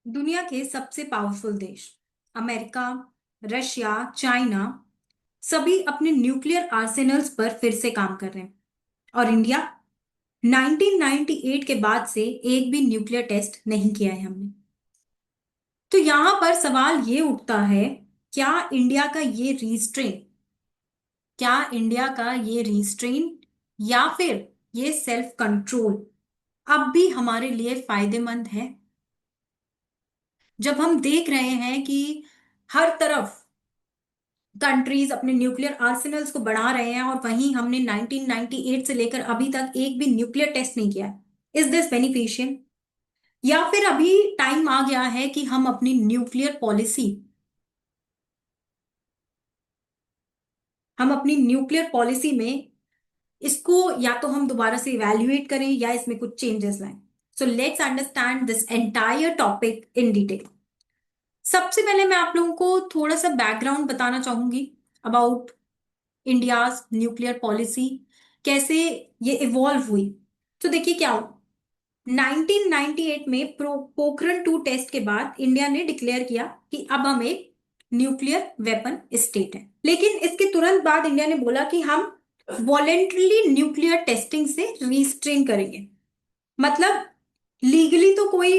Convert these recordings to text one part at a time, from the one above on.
दुनिया के सबसे पावरफुल देश अमेरिका, रशिया, चाइना सभी अपने न्यूक्लियर आर्सेनल्स पर फिर से काम कर रहे हैं। और इंडिया 1998 के बाद से एक भी न्यूक्लियर टेस्ट नहीं किया है हमने। तो यहां पर सवाल ये उठता है, क्या इंडिया का ये रीस्ट्रेन क्या इंडिया का ये रीस्ट्रेन या फिर ये सेल्फ कंट्रोल अब भी हमारे लिए फायदेमंद है? जब हम देख रहे हैं कि हर तरफ कंट्रीज अपने न्यूक्लियर आर्सेनल्स को बढ़ा रहे हैं और वहीं हमने 1998 से लेकर अभी तक एक भी न्यूक्लियर टेस्ट नहीं किया है। इज दिस बेनिफिशियल, या फिर अभी टाइम आ गया है कि हम अपनी न्यूक्लियर पॉलिसी में इसको या तो हम दोबारा से इवेल्युएट करें या इसमें कुछ चेंजेस लाएं। So let's understand this entire topic in detail. सबसे पहले मैं आप लोगों को थोड़ा सा बैकग्राउंड बताना चाहूंगी अबाउट इंडियाज न्यूक्लियर पॉलिसी, कैसे ये इवॉल्व हुई। तो देखिए क्या हुआ। 1998 में पोखरण टू टेस्ट के बाद इंडिया ने डिक्लेयर किया कि अब हम एक न्यूक्लियर वेपन स्टेट है। लेकिन इसके तुरंत बाद इंडिया ने बोला कि हम वॉलेंटरली न्यूक्लियर टेस्टिंग से रिस्ट्रेन करेंगे। मतलब लीगली तो कोई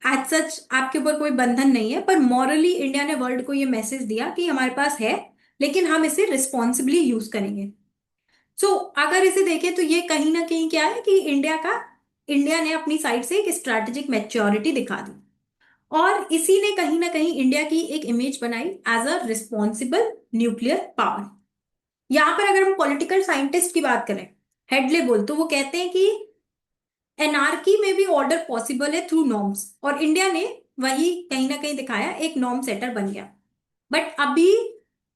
एज सच आपके ऊपर कोई बंधन नहीं है, पर मॉरली इंडिया ने वर्ल्ड को ये मैसेज दिया कि हमारे पास है, लेकिन हम इसे रिस्पॉन्सिबली यूज करेंगे। सो अगर इसे देखें तो ये कहीं ना कहीं क्या है कि इंडिया ने अपनी साइड से एक स्ट्रैटेजिक मैच्योरिटी दिखा दी और इसी ने कहीं ना कहीं इंडिया की एक इमेज बनाई as a responsible nuclear power. यहां पर अगर हम पॉलिटिकल साइंटिस्ट की बात करें, हेडले बोल, तो वो कहते हैं कि एनार्की में भी ऑर्डर पॉसिबल है थ्रू नॉर्म्स, और इंडिया ने वही कहीं ना कहीं दिखाया, एक नॉर्म सेटर बन गया। बट अभी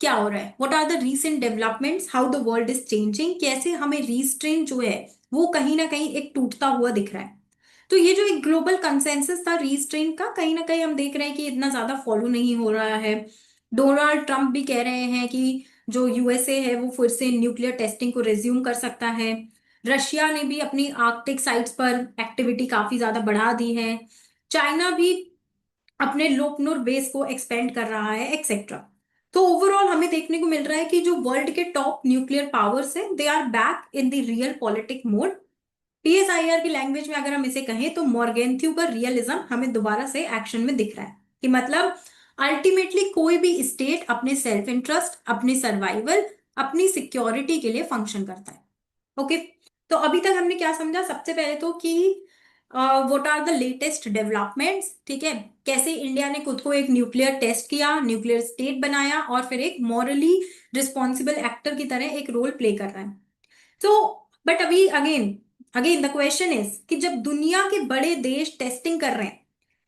क्या हो रहा है, what are the recent developments, how the world is changing, कैसे हमें रीस्ट्रेन जो है वो कहीं ना कहीं एक टूटता हुआ दिख रहा है। तो ये जो एक ग्लोबल कंसेंसस था रीस्ट्रेन का, कहीं ना कहीं हम देख रहे हैं कि इतना ज्यादा फॉलो नहीं हो रहा है। डोनाल्ड ट्रंप भी कह रहे हैं कि जो यूएसए है वो फिर से न्यूक्लियर टेस्टिंग को रिज्यूम कर सकता है। रशिया ने भी अपनी आर्कटिक साइट्स पर एक्टिविटी काफी ज्यादा बढ़ा दी है। चाइना भी अपने लोकनूर बेस को एक्सपेंड कर रहा है, एक्सेट्रा। तो ओवरऑल हमें देखने को मिल रहा है कि जो वर्ल्ड के टॉप न्यूक्लियर पावर्स हैं they are back in the realpolitik mode. PSIR की लैंग्वेज में अगर हम इसे कहें तो मॉर्गेंथ्यू का रियलिज्म हमें दोबारा से एक्शन में दिख रहा है कि मतलब अल्टीमेटली कोई भी स्टेट अपने सेल्फ इंटरेस्ट, अपने सर्वाइवल, अपनी सिक्योरिटी के लिए फंक्शन करता है। ओके। तो अभी तक हमने क्या समझा, सबसे पहले तो कि what are the latest developments, ठीक है, कैसे इंडिया ने खुद को एक न्यूक्लियर टेस्ट किया, न्यूक्लियर स्टेट बनाया और फिर एक मॉरली रिस्पॉन्सिबल एक्टर की तरह एक रोल प्ले कर रहा है। तो बट अभी again again the question is कि जब दुनिया के बड़े देश टेस्टिंग कर रहे हैं,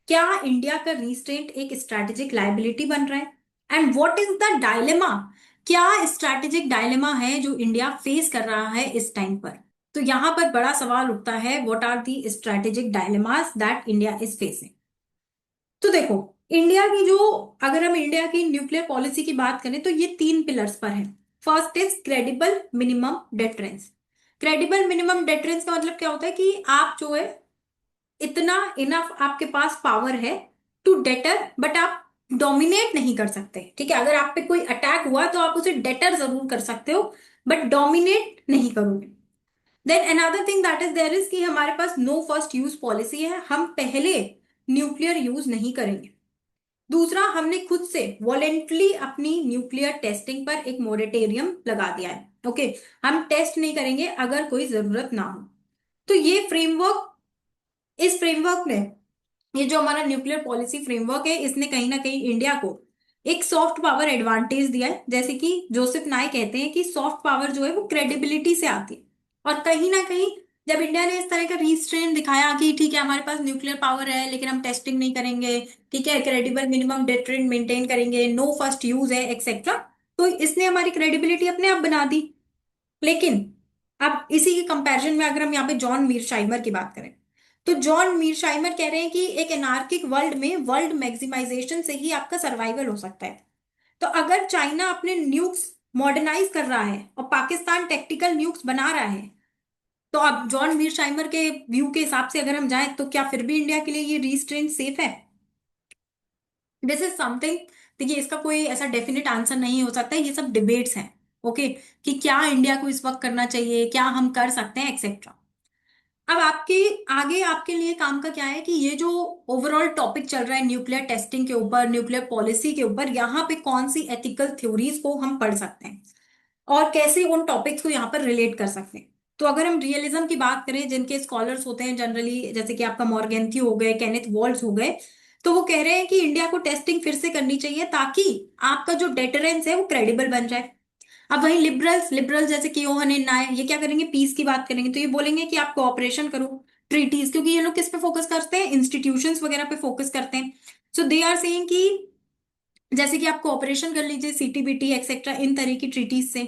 क्या इंडिया का रिस्ट्रेंट एक स्ट्रैटेजिक लाइबिलिटी बन रहा है? And what is the dilemma, क्या स्ट्रैटेजिक डायलेमा है जो इंडिया फेस कर रहा है इस टाइम पर? तो यहां पर बड़ा सवाल उठता है, what are the strategic dilemmas that India is facing. तो देखो, इंडिया की जो अगर हम इंडिया की न्यूक्लियर पॉलिसी की बात करें तो ये तीन पिलर्स पर है। First is credible minimum deterrence. Credible minimum deterrence का मतलब क्या होता है कि आप जो है इतना इनफ आपके पास पावर है टू डेटर, बट आप डोमिनेट नहीं कर सकते। ठीक है, अगर आप पे कोई अटैक हुआ तो आप उसे डेटर जरूर कर सकते हो, बट डोमिनेट नहीं करोगे। Then another thing that is there is कि हमारे पास नो फर्स्ट यूज पॉलिसी है, हम पहले न्यूक्लियर यूज नहीं करेंगे। दूसरा, हमने खुद से वॉलेंटली अपनी न्यूक्लियर टेस्टिंग पर एक मोरेटेरियम लगा दिया है। ओके, हम टेस्ट नहीं करेंगे अगर कोई जरूरत ना हो। तो ये फ्रेमवर्क, इस फ्रेमवर्क ने, ये जो हमारा न्यूक्लियर पॉलिसी फ्रेमवर्क है, इसने कहीं ना कहीं इंडिया को एक सॉफ्ट पावर एडवांटेज दिया है। जैसे कि जोसेफ नाय कहते हैं कि सॉफ्ट पावर जो है वो क्रेडिबिलिटी से आती है। और कहीं ना कहीं जब इंडिया ने इस तरह का रिस्ट्रेन दिखाया कि ठीक है हमारे पास न्यूक्लियर पावर है लेकिन हम टेस्टिंग नहीं करेंगे, ठीक है, क्रेडिबल मिनिमम डेटरेंट मेंटेन करेंगे, नो फर्स्ट यूज है, एक्सेट्रा, तो इसने हमारी क्रेडिबिलिटी अपने आप बना दी। लेकिन अब इसी के कंपैरिजन में अगर हम यहाँ पे जॉन मीरशाइमर की बात करें, तो जॉन मीरशाइमर कह रहे हैं कि एक एनार्किक वर्ल्ड में वर्ल्ड मैक्सिमाइजेशन से ही आपका सर्वाइवल हो सकता है। तो अगर चाइना अपने न्यूक्स मॉडर्नाइज कर रहा है और पाकिस्तान टेक्टिकल न्यूक्स बना रहा है, तो अब जॉन मीरशाइमर के व्यू के हिसाब से अगर हम जाएं तो क्या फिर भी इंडिया के लिए ये रिस्ट्रेंट सेफ है? दिस इज समथिंग, देखिए इसका कोई ऐसा डेफिनेट आंसर नहीं हो सकता, ये सब डिबेट्स हैं। ओके, कि क्या इंडिया को इस वक्त करना चाहिए, क्या हम कर सकते हैं, एक्सेट्रा। अब आपके आगे आपके लिए काम का क्या है कि ये जो ओवरऑल टॉपिक चल रहा है न्यूक्लियर टेस्टिंग के ऊपर, न्यूक्लियर पॉलिसी के ऊपर, यहाँ पे कौन सी एथिकल थ्योरीज को हम पढ़ सकते हैं और कैसे उन टॉपिक्स को यहाँ पर रिलेट कर सकते हैं। तो अगर हम रियलिज्म की बात करें, जिनके स्कॉलर्स होते हैं जनरली, जैसे कि आपका मॉर्गेंथ्यू हो गए, केनेथ वॉल्स हो गए, तो वो कह रहे हैं कि इंडिया को टेस्टिंग फिर से करनी चाहिए ताकि आपका जो डेटरेंस है वो क्रेडिबल बन जाए। अब वही लिबरल्स लिबरल्स जैसे कि योहान नाय, ये क्या करेंगे, पीस की बात करेंगे, तो ये बोलेंगे कि आप कोऑपरेशन करो, ट्रीटीज, क्योंकि ये लोग किस पे फोकस करते हैं, इंस्टीट्यूशंस वगैरह पे फोकस करते हैं। सो दे आर सेइंग कि जैसे कि आप कोऑपरेशन कर लीजिए सीटीबीटी एक्सेट्रा इन तरह की ट्रीटीज से।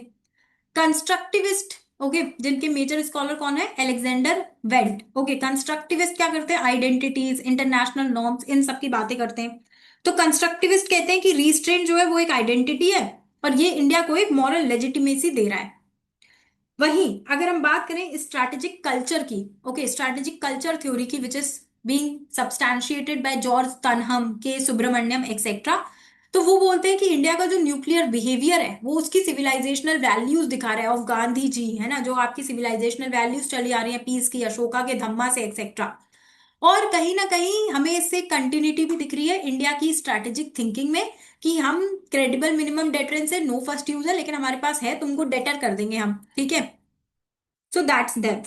कंस्ट्रक्टिविस्ट, ओके, जिनके मेजर स्कॉलर कौन है, एलेक्जेंडर वेल्ट। ओके, कंस्ट्रक्टिविस्ट क्या करते हैं, आइडेंटिटीज, इंटरनेशनल नॉर्म्स, इन सब की बातें करते हैं। तो कंस्ट्रक्टिविस्ट कहते हैं कि रीस्ट्रेंट जो है वो एक आइडेंटिटी है और ये इंडिया को एक मॉरल लेजिटिमेसी दे रहा है। वहीं अगर हम बात करें स्ट्रैटेजिक कल्चर की, ओके, स्ट्रैटेजिक कल्चर थ्योरी की, which is being substantiated by George Tanham, K Subrahmanyam etcetera, तो वो बोलते हैं कि इंडिया का जो न्यूक्लियर बिहेवियर है वो उसकी सिविलाइजेशनल वैल्यूज दिखा रहा है, ऑफ गांधी जी, है ना, जो आपकी सिविलाइजेशनल वैल्यूज चली आ रही है पीस की, अशोका के धम्मा से एक्सेट्रा। और कहीं ना कहीं हमें इससे कंटिन्यूटी भी दिख रही है इंडिया की स्ट्रैटेजिक थिंकिंग में, कि हम क्रेडिबल मिनिमम डेटरेंस है, नो फर्स्ट यूज है, लेकिन हमारे पास है, तुमको डेटर कर देंगे हम, ठीक है। So that's that.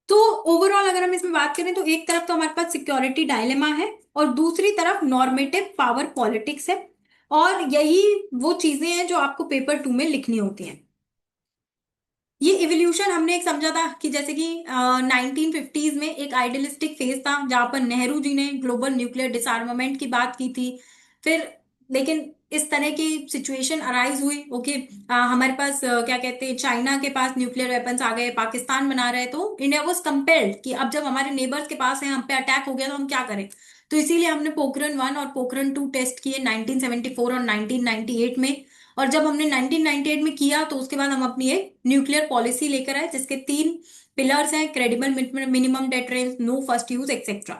तो ओवरऑल अगर हम इसमें बात करें तो एक तरफ तो हमारे पास सिक्योरिटी डायलेमा है और दूसरी तरफ नॉर्मेटिव पावर पॉलिटिक्स है, और यही वो चीजें हैं जो आपको पेपर 2 में लिखनी होती हैं। ये इवोल्यूशन हमने एक समझा था कि जैसे कि 1950s में एक आइडियलिस्टिक फेज था जहां पर नेहरू जी ने ग्लोबल न्यूक्लियर डिसआर्मामेंट की बात की थी। फिर लेकिन इस तरह की सिचुएशन अराइज हुई, ओके, हमारे पास क्या कहते हैं, चाइना के पास न्यूक्लियर वेपन्स आ गए, पाकिस्तान बना रहे, तो इंडिया वाज कंपेल्ड कि अब जब हमारे नेबर्स के पास है, हम पे अटैक हो गया, तो हम क्या करें। तो इसीलिए हमने पोखरण 1 और पोखरण 2 टेस्ट किए 1974 और 1998 में। और जब हमने 1998 में किया तो उसके बाद हम अपनी एक न्यूक्लियर पॉलिसी लेकर आए जिसके 3 पिलर्स हैं, credible minimum deterrence, no first use etcetera.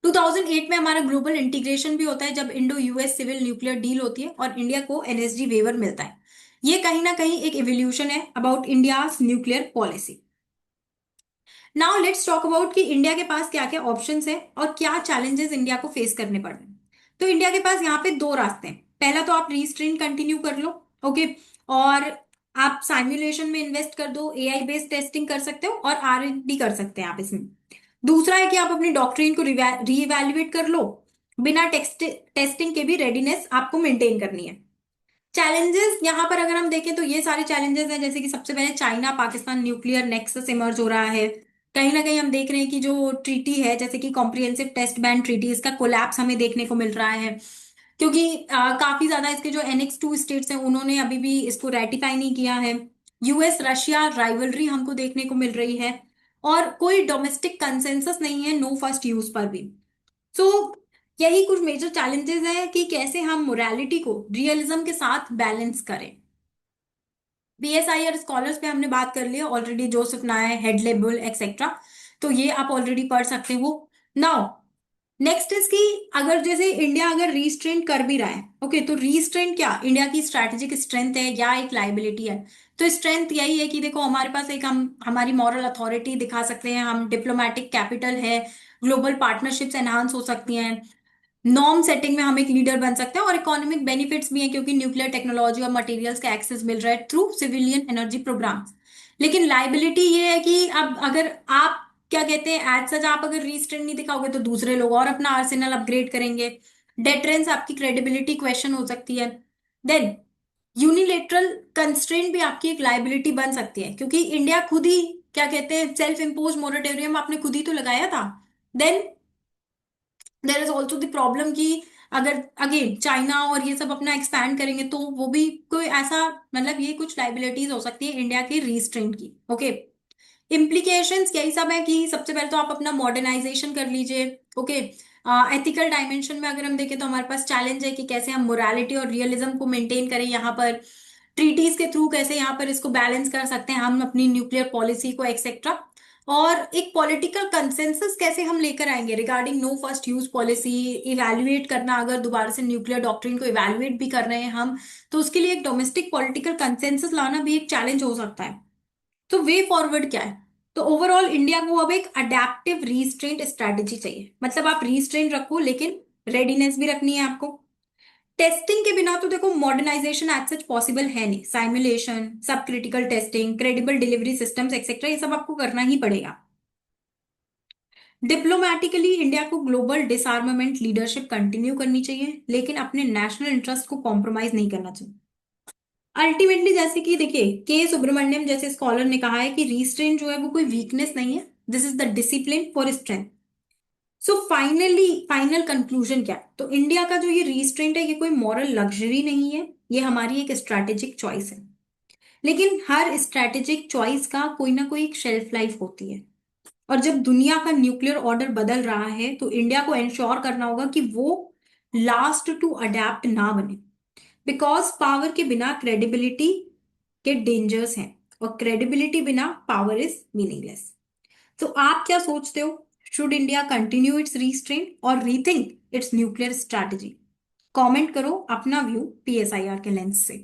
2008 में हमारा ग्लोबल इंटीग्रेशन भी होता है जब Indo US civil nuclear deal होती है और इंडिया को एनएसजी वेवर मिलता है। ये कहीं ना कहीं एक इवोल्यूशन है about India nuclear policy. Now let's talk about कि इंडिया के पास क्या क्या ऑप्शंस है और क्या चैलेंजेस इंडिया को फेस करने पड़ रहे हैं। तो इंडिया के पास यहाँ पे 2 रास्ते हैं। पहला तो आप रीस्ट्रेन कंटिन्यू कर लो, ओके, और आप साइमुलेशन में इन्वेस्ट कर दो, एआई बेस्ड टेस्टिंग कर सकते हो और आर&डी कर सकते हैं आप इसमें। दूसरा है कि आप अपनी डॉक्ट्रिन को रीइवैल्यूएट कर लो, बिना टेस्टिंग के भी रेडीनेस आपको मेंटेन करनी है। चैलेंजेस यहाँ पर अगर हम देखें तो ये सारे चैलेंजेस हैं, जैसे कि सबसे पहले China Pakistan nuclear nexus emerge हो रहा है। कहीं ना कहीं हम देख रहे हैं कि जो ट्रीटी है, जैसे कि कॉम्प्रिहेंसिव टेस्ट बैन ट्रीटी, इसका कोलैप्स हमें देखने को मिल रहा है, क्योंकि काफी ज्यादा इसके जो एनेक्स 2 स्टेट्स हैं उन्होंने अभी भी इसको रेटिफाई नहीं किया है। यूएस रशिया राइवलरी हमको देखने को मिल रही है और कोई डोमेस्टिक कंसेंसस नहीं है नो फर्स्ट यूज पर भी। सो यही कुछ मेजर चैलेंजेस हैं कि कैसे हम मोरालिटी को रियलिज्म के साथ बैलेंस करें। बीएसआई और स्कॉलर्स पे हमने बात कर लिया already, Joseph Nair, head label etcetera, तो ये आप ऑलरेडी पढ़ सकते हो। नाउ नेक्स्ट इज कि अगर जैसे इंडिया अगर रीस्ट्रेंट कर भी रहा है, ओके, तो रीस्ट्रेंट क्या इंडिया की स्ट्रैटेजिक स्ट्रेंथ है या एक लाइबिलिटी है। तो स्ट्रेंथ यही है कि देखो हमारे पास एक, हम हमारी मॉरल अथॉरिटी दिखा सकते हैं, हम डिप्लोमेटिक कैपिटल है, ग्लोबल पार्टनरशिप्स एनहांस हो सकती हैं, नॉर्म सेटिंग में हम एक लीडर बन सकते हैं और इकोनॉमिक बेनिफिट्स भी हैं क्योंकि न्यूक्लियर टेक्नोलॉजी और मटेरियल्स का एक्सेस मिल रहा है थ्रू सिविलियन एनर्जी प्रोग्राम्स। लेकिन लाइबिलिटी ये है कि अब अगर आप क्या कहते हैं, एज सच आप अगर रीस्ट्रेंट नहीं दिखाओगे तो दूसरे लोग और अपना आर्सेनल अपग्रेड करेंगे, डेटरेंस आपकी क्रेडिबिलिटी क्वेश्चन हो सकती है। देन यूनिलेटरल कंस्ट्रेंट भी आपकी एक लाइबिलिटी बन सकती है क्योंकि इंडिया खुद ही क्या कहते हैं, सेल्फ इम्पोज मोरेटोरियम आपने खुद ही तो लगाया था। Then there is also the problem कि अगर अगेन चाइना और ये सब अपना एक्सपैंड करेंगे तो वो भी कोई ऐसा, मतलब ये कुछ लाइबिलिटीज हो सकती है इंडिया के रीस्ट्रेंट की, ओके। इम्प्लीकेशंस यही सब है कि सबसे पहले तो आप अपना मॉडर्नाइजेशन कर लीजिए, ओके। एथिकल डायमेंशन में अगर हम देखें तो हमारे पास चैलेंज है कि कैसे हम मोरालिटी और रियलिज्म को मेंटेन करें, यहाँ पर ट्रीटीज के थ्रू कैसे यहाँ पर इसको बैलेंस कर सकते हैं हम अपनी न्यूक्लियर पॉलिसी को एक्सेट्रा। और एक पॉलिटिकल कंसेंसस कैसे हम लेकर आएंगे regarding no first use policy. Evaluate करना, अगर दोबारा से न्यूक्लियर डॉक्ट्रिन को इवैल्यूएट भी कर रहे हैं हम, तो उसके लिए एक डोमेस्टिक पॉलिटिकल कंसेंसस लाना भी एक चैलेंज हो सकता है। तो वे फॉरवर्ड क्या है? तो ओवरऑल इंडिया को अब एक अडेप्टिव रीस्ट्रेंट स्ट्रेटेजी चाहिए। मतलब आप रीस्ट्रेंट रखो लेकिन रेडीनेस भी रखनी है आपको। टेस्टिंग के बिना तो देखो मॉडर्नाइजेशन एज सच पॉसिबल है नहीं। साइमुलेशन, सब critical testing, credible delivery systems etcetera, ये सब आपको करना ही पड़ेगा। डिप्लोमैटिकली इंडिया को ग्लोबल डिसआर्मामेंट लीडरशिप कंटिन्यू करनी चाहिए, लेकिन अपने नेशनल इंटरेस्ट को कॉम्प्रोमाइज नहीं करना चाहिए। अल्टीमेटली जैसे कि देखिए के सुब्रमण्यम जैसे स्कॉलर ने कहा है कि रीस्ट्रेन जो है वो कोई वीकनेस नहीं है, this is the discipline for strength. So finally final conclusion क्या है? तो इंडिया का जो ये रीस्ट्रेंट है ये कोई मॉरल लग्जरी नहीं है, ये हमारी एक स्ट्रैटेजिक चॉइस है। लेकिन हर स्ट्रैटेजिक चॉइस का कोई ना कोई एक शेल्फ लाइफ होती है। और जब दुनिया का न्यूक्लियर ऑर्डर बदल रहा है तो इंडिया को इंश्योर करना होगा कि वो लास्ट टू अडेप्ट ना बने। बिकॉज पावर के बिना क्रेडिबिलिटी के डेंजर्स हैं, और क्रेडिबिलिटी बिना पावर इज मीनिंगलेस। तो आप क्या सोचते हो? Should India continue its restrain or rethink its nuclear strategy? Comment करो अपना व्यू पीएसआईआर के लेंस से।